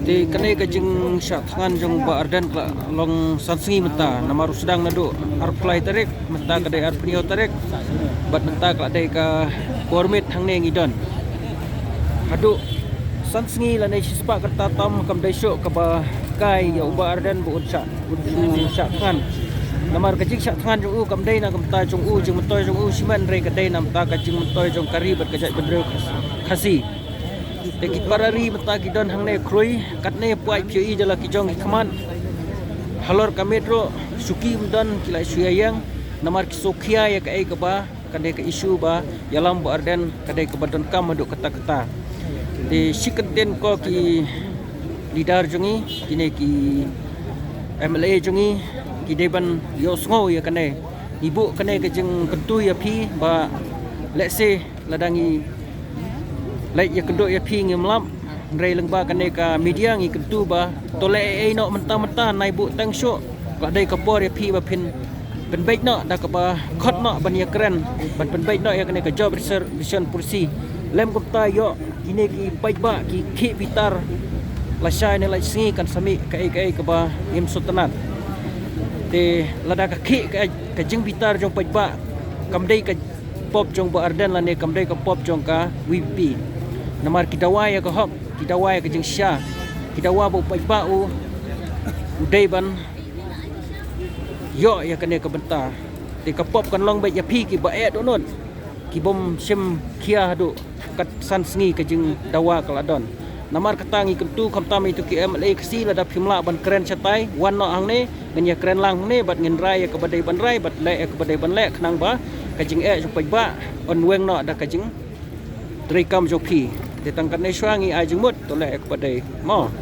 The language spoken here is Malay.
Di kanai kajing syak tangan jong ba ardan kla long sansengi menta namaru sedang nado arplai tarik menta kadai arpnio tarik bat menta kla dai ka gormit hang ne ngidon adu sansengi la nei sispa kerta tam kam dai syok ka ba kai ya uba ardan bu syak syak tangan namar kajing syak tangan jong u kam dai na kam ta jong u jong mentoi jong u siman re kadai nam ta kajing mentoi jong kari bat kajai bedreu khasi Dekit parari mata kidon hang ne kroi katne puai phi jala kijong kaman halor kamedro suki mdan kilai suyayang namar kisokia ya kai ke ba kadai ke isu ba yalam bu arden kadai ke badon kam maduk kata-kata di sikenten ko ki lidar jongi kine ki MLA jongi ki deban yosngo ya kane ibu kane ke jeng kentu ya phi ba let's say ladangi Lai ya kenduk ya ping ngemlap ndrei lengba kane ka media ngi kentu ba tole ai no menta-menta nai bu tang syok ka dai ka por ya phi ba phin pen baik no da ka ba khot no ban ya keren ban pen baik no ya kane ka job reservation kursi lem kupta yo kine ki baik ba ki khi bitar la shai ne lai singi kan sami ka ai ka ba im sultanat de lada ka khi ka jing bitar jong baik ba kam dai ka pop jong ba arden la ne kam dai ka pop jong ka VP namar kidawa ya ka hop kidawa ya ka jing sya kidawa bo pai ba u udai ban yo ya kane ka benta de ka pop kan long ba ya phi ki ba e do non ki bom sim khia do kat san sngi ka jing dawa ka ladon namar katangi kentu kham tam itu ki MLA kesi lada phimla ban keren chatai wan no ang ne ngen ya keren lang ne bat ngen rai ya ka badai ban rai bat le ka badai ban le khnang ba ka jing e jo pai ba on weng no da ka jing Trikam joki, ditangkat ne swangi ajeng mut tolek kepada mo.